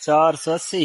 480.